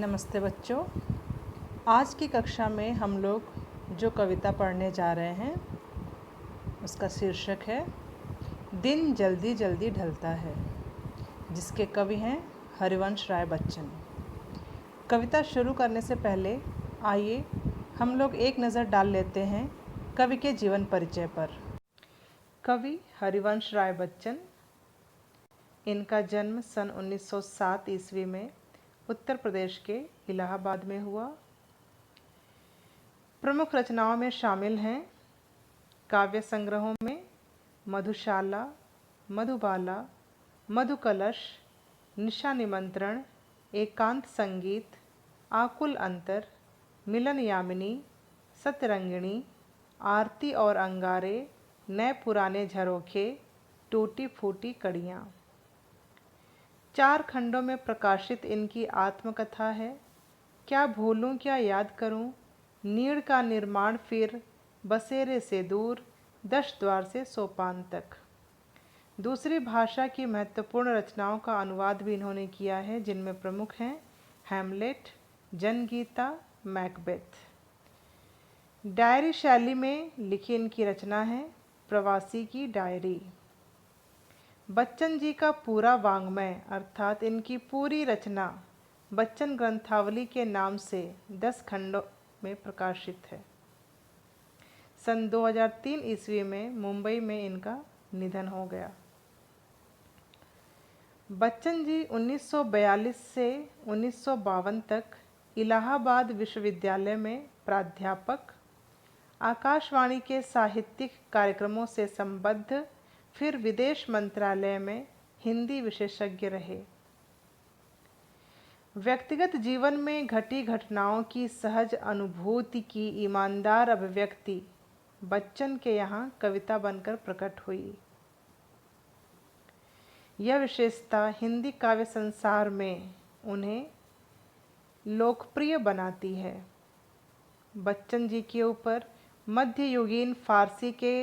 नमस्ते बच्चों। आज की कक्षा में हम लोग जो कविता पढ़ने जा रहे हैं उसका शीर्षक है दिन जल्दी जल्दी ढलता है, जिसके कवि हैं हरिवंश राय बच्चन। कविता शुरू करने से पहले आइए हम लोग एक नज़र डाल लेते हैं कवि के जीवन परिचय पर। कवि हरिवंश राय बच्चन, इनका जन्म सन 1907 ईस्वी में उत्तर प्रदेश के इलाहाबाद में हुआ। प्रमुख रचनाओं में शामिल हैं काव्य संग्रहों में मधुशाला, मधुबाला, मधुकलश, निशा निमंत्रण, एकांत संगीत, आकुल अंतर, मिलन यामिनी, सतरंगिणी, आरती और अंगारे, नए पुराने झरोखे, टूटी फूटी कड़ियाँ। 4 खंडों में प्रकाशित इनकी आत्मकथा है क्या भूलूं क्या याद करूं, नीड़ का निर्माण फिर, बसेरे से दूर, 10 द्वार से सोपान तक। दूसरी भाषा की महत्वपूर्ण रचनाओं का अनुवाद भी इन्होंने किया है, जिनमें प्रमुख हैं हैमलेट, जनगीता, मैकबेथ। डायरी शैली में लिखी इनकी रचना है प्रवासी की डायरी। बच्चन जी का पूरा वाङ्मय अर्थात इनकी पूरी रचना बच्चन ग्रंथावली के नाम से 10 खंडों में प्रकाशित है। सन 2003 ईस्वी में मुंबई में इनका निधन हो गया। बच्चन जी 1942 से 1952 तक इलाहाबाद विश्वविद्यालय में प्राध्यापक, आकाशवाणी के साहित्यिक कार्यक्रमों से संबद्ध, फिर विदेश मंत्रालय में हिंदी विशेषज्ञ रहे। व्यक्तिगत जीवन में घटी घटनाओं की सहज अनुभूति की ईमानदार अभिव्यक्ति बच्चन के यहाँ कविता बनकर प्रकट हुई। यह विशेषता हिंदी काव्य संसार में उन्हें लोकप्रिय बनाती है। बच्चन जी के ऊपर मध्ययुगीन फारसी के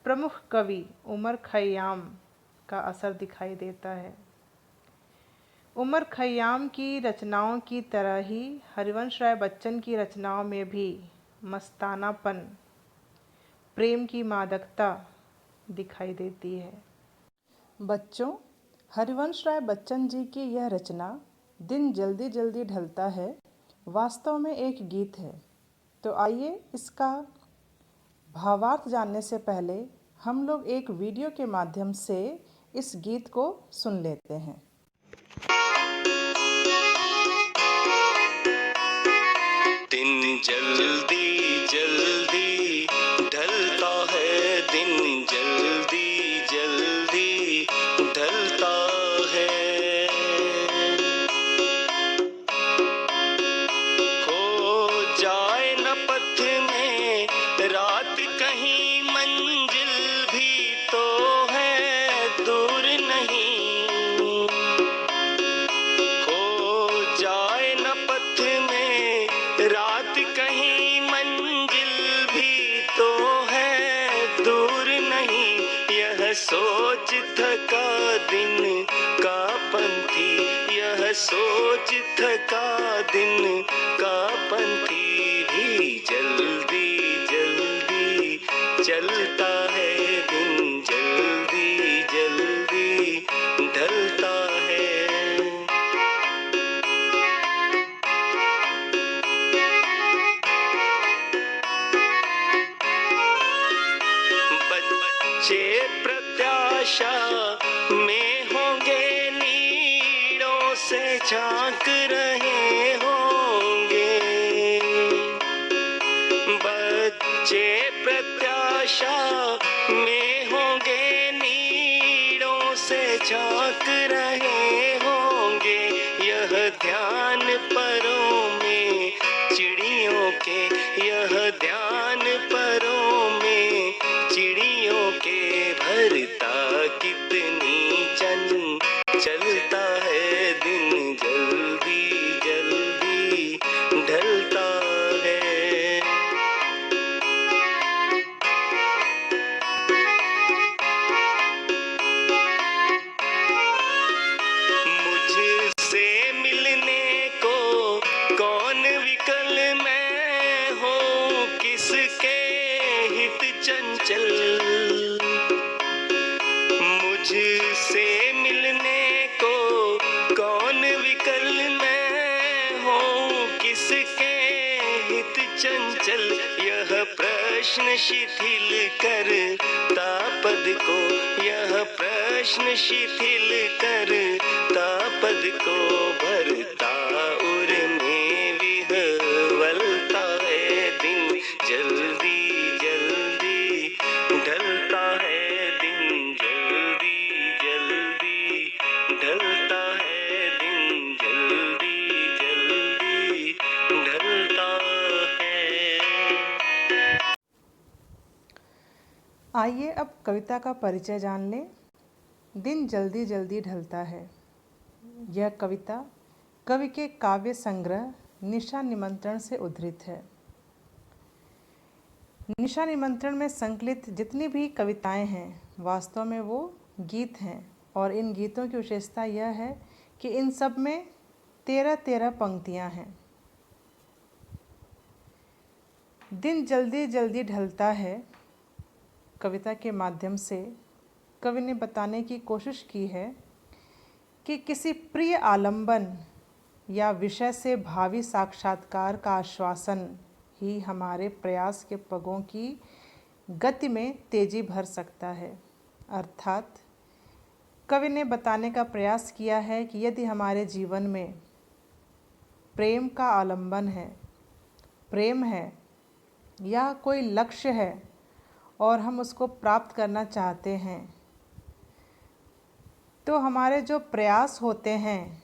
प्रमुख कवि उमर खय्याम का असर दिखाई देता है। उमर खय्याम की रचनाओं की तरह ही हरिवंश राय बच्चन की रचनाओं में भी मस्तानापन, प्रेम की मादकता दिखाई देती है। बच्चों, हरिवंश राय बच्चन जी की यह रचना दिन जल्दी जल्दी ढलता है वास्तव में एक गीत है। तो आइए इसका भावार्थ जानने से पहले हम लोग एक वीडियो के माध्यम से इस गीत को सुन लेते हैं। दिन जल्दी जल्दी ढलता है, दिन जल्दी जल्दी ढलता है। हो जाए न पथ में रात कहीं, मंजिल भी तो है दूर नहीं। हो जाए न पथ में रात कहीं, मंजिल भी तो है दूर नहीं। यह सोच थका दिन का पंथी, यह सोच थका दिन का पंथी भी जल्दी जल्दी चलता है, दिन जल्दी जल्दी ढलता है। बच्चे प्रत्याशा में होंगे, नीड़ों से झांक रहे होंगे। बच्चे प्रत्याशा में होंगे, नीड़ों से झांक रहे होंगे। यह ध्यान परों में चिड़ियों के, यह ध्यान परों में चिड़ियों के भरता कितनी जन चलता है, दिन जल्दी जल्दी ढलता है। मुझसे मिलने को किसके हित चंचल यह प्रश्न शिथिल करता पद को, यह प्रश्न शिथिल करता पद को, भरता उर में विह्वलता है दिन जल्दी जल्दी ढलता है, दिन जल्दी जल्दी ढलता है, दिन जल्दी जल्दी ढलता है। आइए अब कविता का परिचय जान लें। दिन जल्दी जल्दी ढलता है। यह कविता कवि के काव्य संग्रह निशा निमंत्रण से उद्धृत है। निशा निमंत्रण में संकलित जितनी भी कविताएं हैं वास्तव में वो गीत हैं, और इन गीतों की विशेषता यह है कि इन सब में 13-13 पंक्तियां हैं। दिन जल्दी जल्दी ढलता है कविता के माध्यम से कवि ने बताने की कोशिश की है कि किसी प्रिय आलंबन या विषय से भावी साक्षात्कार का आश्वासन ही हमारे प्रयास के पगों की गति में तेजी भर सकता है। अर्थात कवि ने बताने का प्रयास किया है कि यदि हमारे जीवन में प्रेम का आलंबन है, प्रेम है या कोई लक्ष्य है और हम उसको प्राप्त करना चाहते हैं, तो हमारे जो प्रयास होते हैं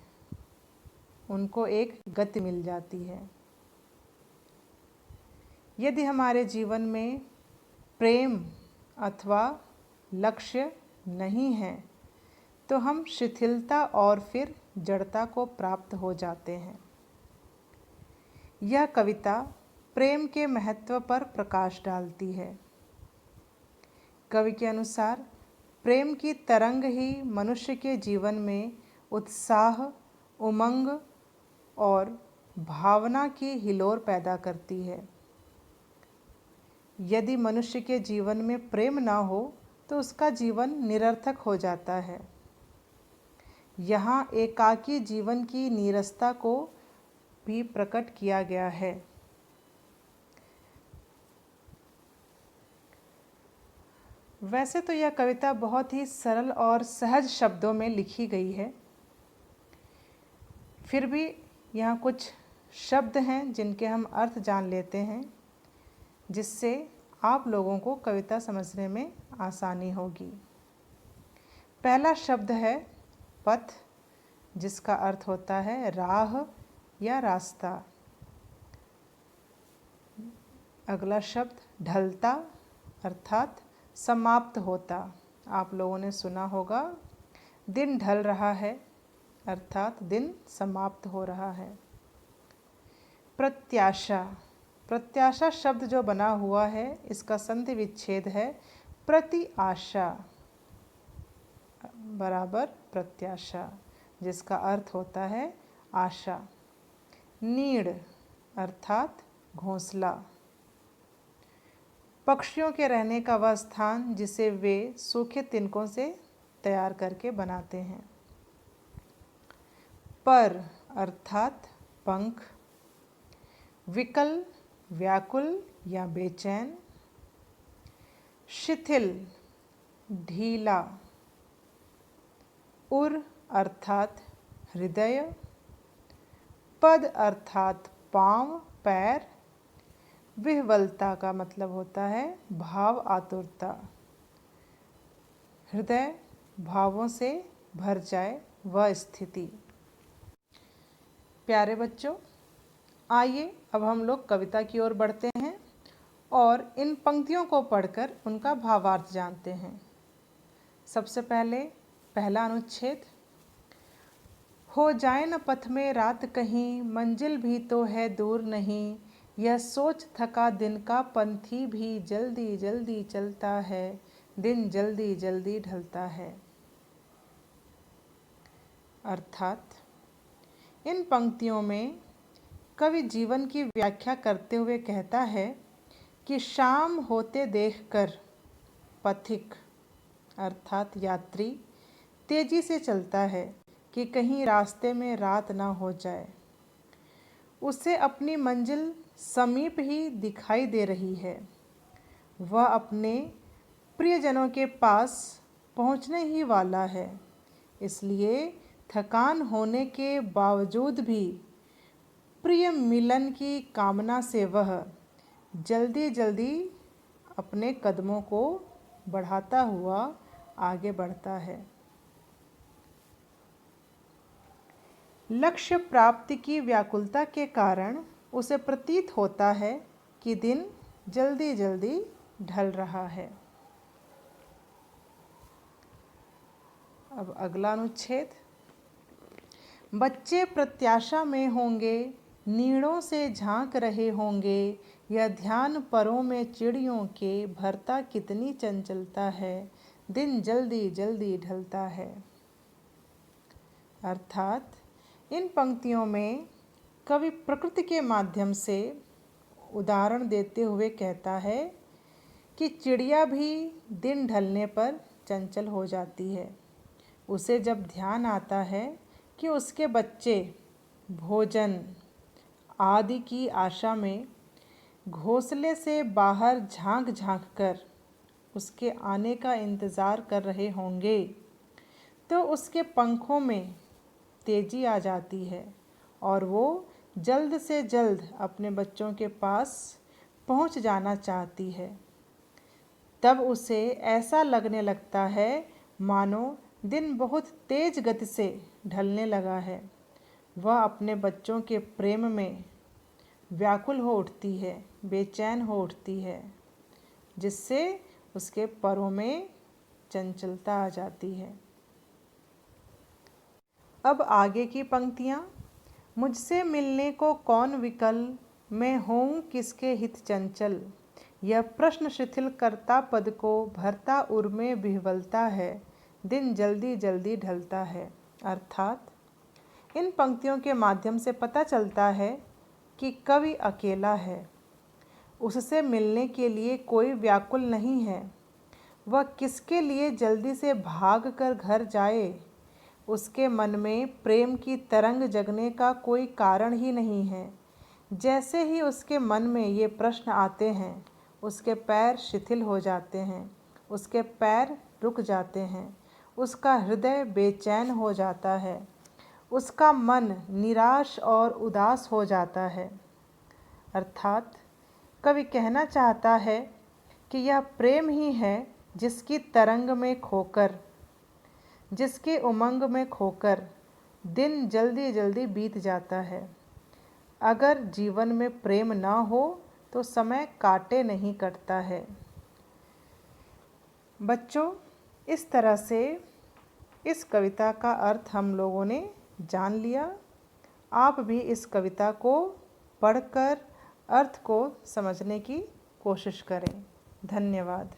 उनको एक गति मिल जाती है। यदि हमारे जीवन में प्रेम अथवा लक्ष्य नहीं है तो हम शिथिलता और फिर जड़ता को प्राप्त हो जाते हैं। यह कविता प्रेम के महत्व पर प्रकाश डालती है। कवि के अनुसार प्रेम की तरंग ही मनुष्य के जीवन में उत्साह, उमंग और भावना की हिलोर पैदा करती है। यदि मनुष्य के जीवन में प्रेम ना हो तो उसका जीवन निरर्थक हो जाता है। यहाँ एकाकी जीवन की नीरसता को भी प्रकट किया गया है। वैसे तो यह कविता बहुत ही सरल और सहज शब्दों में लिखी गई है, फिर भी यहाँ कुछ शब्द हैं जिनके हम अर्थ जान लेते हैं, जिससे आप लोगों को कविता समझने में आसानी होगी। पहला शब्द है पथ, जिसका अर्थ होता है राह या रास्ता। अगला शब्द ढलता अर्थात समाप्त होता। आप लोगों ने सुना होगा दिन ढल रहा है अर्थात दिन समाप्त हो रहा है। प्रत्याशा, प्रत्याशा शब्द जो बना हुआ है इसका संधि विच्छेद है प्रति आशा बराबर प्रत्याशा, जिसका अर्थ होता है आशा। नीड़ अर्थात घोंसला, पक्षियों के रहने का वह स्थान जिसे वे सूखे तिनकों से तैयार करके बनाते हैं। पर अर्थात पंख। विकल, व्याकुल या बेचैन। शिथिल, ढीला। उर अर्थात हृदय। पद अर्थात पाँव, पैर। विह्वलता का मतलब होता है भाव आतुरता। हृदय भावों से भर जाए वह स्थिति। प्यारे बच्चों, आइए अब हम लोग कविता की ओर बढ़ते हैं और इन पंक्तियों को पढ़कर उनका भावार्थ जानते हैं। सबसे पहले पहला अनुच्छेद। हो जाए न पथ में रात कहीं, मंजिल भी तो है दूर नहीं, यह सोच थका दिन का पंथी भी जल्दी जल्दी चलता है, दिन जल्दी जल्दी ढलता है। अर्थात इन पंक्तियों में कवि जीवन की व्याख्या करते हुए कहता है कि शाम होते देखकर पथिक अर्थात यात्री तेजी से चलता है कि कहीं रास्ते में रात ना हो जाए। उसे अपनी मंजिल समीप ही दिखाई दे रही है। वह अपने प्रियजनों के पास पहुंचने ही वाला है। इसलिए थकान होने के बावजूद भी प्रिय मिलन की कामना से वह जल्दी जल्दी अपने कदमों को बढ़ाता हुआ आगे बढ़ता है। लक्ष्य प्राप्ति की व्याकुलता के कारण उसे प्रतीत होता है कि दिन जल्दी जल्दी ढल रहा है। अब अगला अनुच्छेद। बच्चे प्रत्याशा में होंगे, नीड़ों से झांक रहे होंगे, यह ध्यान परों में चिड़ियों के भरता कितनी चंचलता है, दिन जल्दी जल्दी ढलता है। अर्थात इन पंक्तियों में कवि प्रकृति के माध्यम से उदाहरण देते हुए कहता है कि चिड़िया भी दिन ढलने पर चंचल हो जाती है। उसे जब ध्यान आता है कि उसके बच्चे भोजन आदि की आशा में घोंसले से बाहर झांक झांक कर उसके आने का इंतज़ार कर रहे होंगे, तो उसके पंखों में तेजी आ जाती है और वो जल्द से जल्द अपने बच्चों के पास पहुंच जाना चाहती है। तब उसे ऐसा लगने लगता है मानो दिन बहुत तेज गति से ढलने लगा है। वह अपने बच्चों के प्रेम में व्याकुल हो उठती है, बेचैन हो उठती है, जिससे उसके परों में चंचलता आ जाती है। अब आगे की पंक्तियाँ। मुझसे मिलने को कौन विकल, मैं होऊं किसके हित चंचल, यह प्रश्न शिथिल करता पद को भरता उर में विह्वलता है, दिन जल्दी जल्दी ढलता है। अर्थात इन पंक्तियों के माध्यम से पता चलता है कि कवि अकेला है। उससे मिलने के लिए कोई व्याकुल नहीं है। वह किसके लिए जल्दी से भाग कर घर जाए, उसके मन में प्रेम की तरंग जगने का कोई कारण ही नहीं है। जैसे ही उसके मन में ये प्रश्न आते हैं, उसके पैर शिथिल हो जाते हैं, उसके पैर रुक जाते हैं, उसका हृदय बेचैन हो जाता है, उसका मन निराश और उदास हो जाता है। अर्थात कवि कहना चाहता है कि यह प्रेम ही है जिसकी तरंग में खोकर, जिसके उमंग में खोकर दिन जल्दी जल्दी बीत जाता है। अगर जीवन में प्रेम ना हो तो समय काटे नहीं कटता है। बच्चों, इस तरह से इस कविता का अर्थ हम लोगों ने जान लिया। आप भी इस कविता को पढ़कर अर्थ को समझने की कोशिश करें। धन्यवाद।